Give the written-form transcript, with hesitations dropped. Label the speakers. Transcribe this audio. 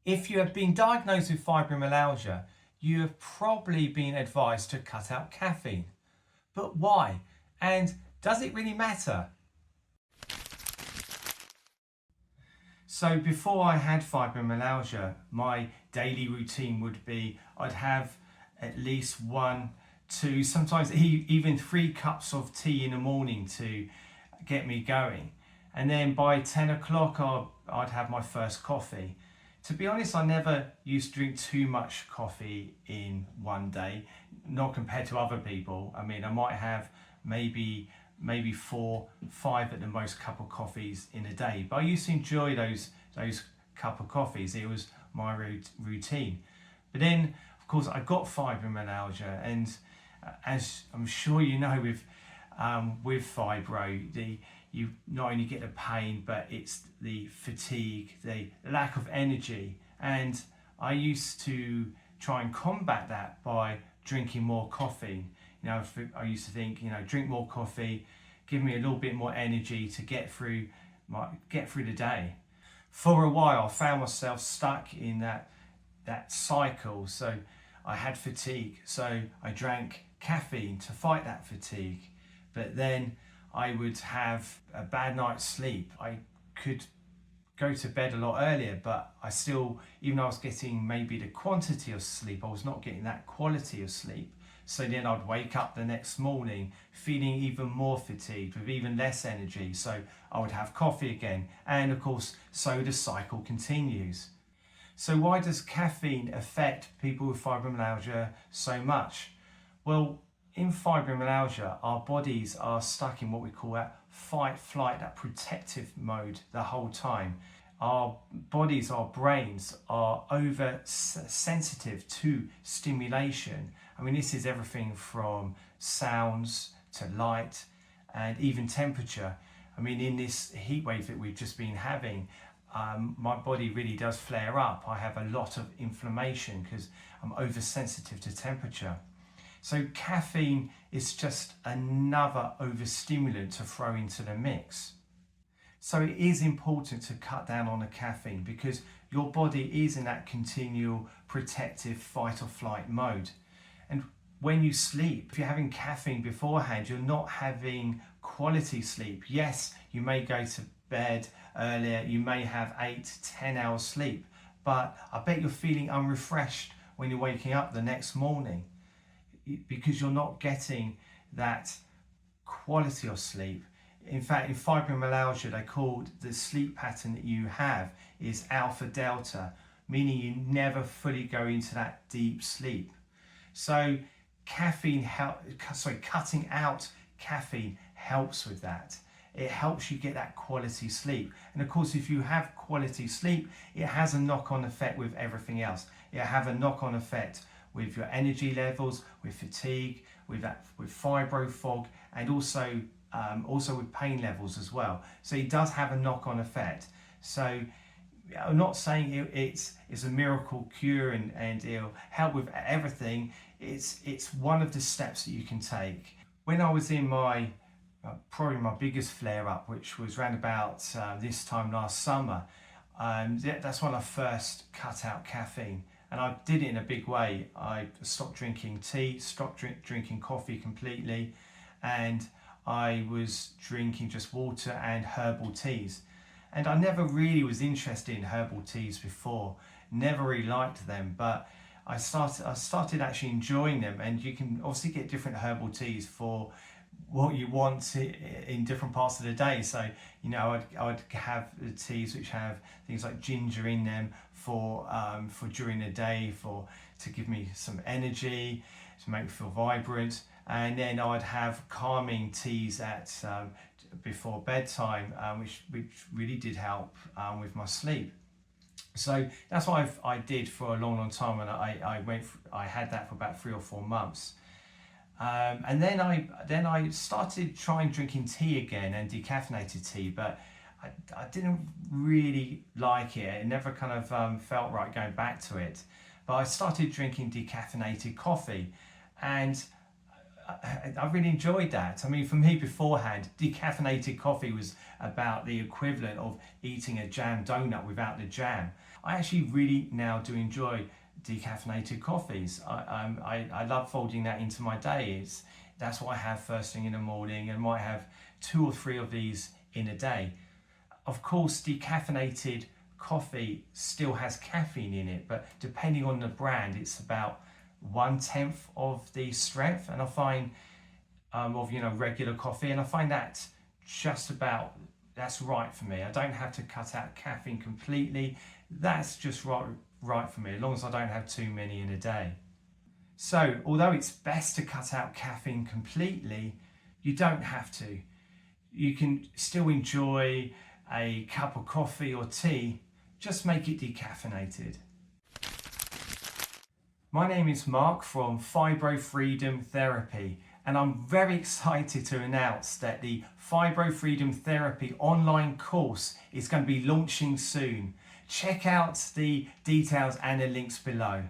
Speaker 1: If you have been diagnosed with fibromyalgia, you have probably been advised to cut out caffeine. But why? And does it really matter? So before I had fibromyalgia, my daily routine would be I'd have at least one, two, sometimes even 3 cups of tea in the morning to get me going. And then by 10 o'clock, I'd have my first coffee. To be honest, I never used to drink too much coffee in one day, not compared to other people. I mean, I might have maybe 4, 5 at the most cup of coffees in a day, but I used to enjoy those cup of coffees. It was my routine. But then, of course, I got fibromyalgia, and as I'm sure you know, with fibro, you not only get the pain, but it's the fatigue, the lack of energy. And I used to try and combat that by drinking more coffee. I used to think, drink more coffee, give me a little bit more energy to get through the day. For a while, I found myself stuck in that cycle. So I had fatigue, so I drank caffeine to fight that fatigue. But then I would have a bad night's sleep. I could go to bed a lot earlier, but I still, even though I was getting maybe the quantity of sleep, I was not getting that quality of sleep. So then I'd wake up the next morning feeling even more fatigued with even less energy. So I would have coffee again. And of course, so the cycle continues. So why does caffeine affect people with fibromyalgia so much? Well, in fibromyalgia, our bodies are stuck in what we call that fight, flight, that protective mode the whole time. Our bodies, our brains are over sensitive to stimulation. I mean, this is everything from sounds to light and even temperature. I mean, in this heat wave that we've just been having, my body really does flare up. I have a lot of inflammation because I'm oversensitive to temperature. So caffeine is just another overstimulant to throw into the mix. So it is important to cut down on the caffeine because your body is in that continual protective fight or flight mode. And when you sleep, if you're having caffeine beforehand, you're not having quality sleep. Yes, you may go to bed earlier, you may have 8-10 hours sleep, but I bet you're feeling unrefreshed when you're waking up the next morning, because you're not getting that quality of sleep. In fact, in fibromyalgia, they called the sleep pattern that you have is alpha delta, meaning you never fully go into that deep sleep. So cutting out caffeine helps with that. It helps you get that quality sleep. And of course, if you have quality sleep, it has a knock-on effect with everything else. It have a knock-on effect with your energy levels, with fatigue, with fibro fog, and also with pain levels as well. So it does have a knock-on effect. So I'm not saying it's a miracle cure and it'll help with everything. It's one of the steps that you can take. When I was in probably my biggest flare-up, which was around about this time last summer, that's when I first cut out caffeine. And I did it in a big way. I stopped drinking tea, stopped drinking coffee completely, and I was drinking just water and herbal teas. And I never really was interested in herbal teas before, never really liked them, but I started actually enjoying them. And you can obviously get different herbal teas for what you want in different parts of the day. So I would have the teas which have things like ginger in them for during the day, to give me some energy, to make me feel vibrant. And then I'd have calming teas before bedtime, which really did help with my sleep. So that's what I did for a long time, and I had that for about 3 or 4 months. And then I started trying drinking tea again, and decaffeinated tea, but I didn't really like it. It never kind of felt right going back to it. But I started drinking decaffeinated coffee, and I really enjoyed that. I mean, for me beforehand, decaffeinated coffee was about the equivalent of eating a jam donut without the jam. I actually really now do enjoy decaffeinated coffees. I love folding that into my day. That's what I have first thing in the morning, and might have 2 or 3 of these in a day. Of course, decaffeinated coffee still has caffeine in it, but depending on the brand, it's about 1/10 of the strength. And I find of regular coffee, and I find that that's right for me. I don't have to cut out caffeine completely. That's just right for me, as long as I don't have too many in a day. So, although it's best to cut out caffeine completely, you don't have to. You can still enjoy a cup of coffee or tea, just make it decaffeinated. My name is Mark from Fibro Freedom Therapy, and I'm very excited to announce that the Fibro Freedom Therapy online course is going to be launching soon. Check out the details and the links below.